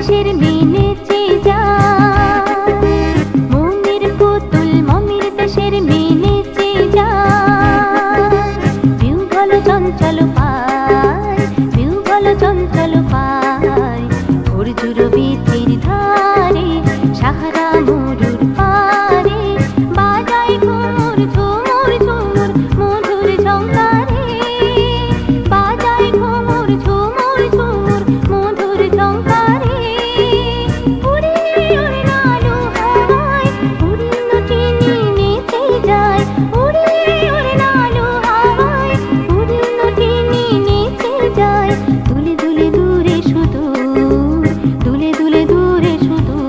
দেশের মেয়ে নেচে যায়, মনের পুতুল মমির দেশের মেয়ে নেচে যায়। বিহ্বল চঞ্চল পায়, বিহ্বল চঞ্চল পায়, অর্জুর বীথির ধারে সাহারা মরুর পারে, বাজায় ঘুমুর ঝুমুর ঝুমুর মধুর ঝংকারে, বাজায় ঘুমুর ঝুমুর ঝুমুর মধুর ঝংকারে। উড়ে উড়ে নালু হাওয়ায় উড়নটি নিয়ে নেচে যায়, উড়ে উড়ে নালু হাওয়ায় উড়নটি নিয়ে নেচে যায়। দুলে দুলে দূরে সুদূর, দুলে দুলে দূরে সুদূর।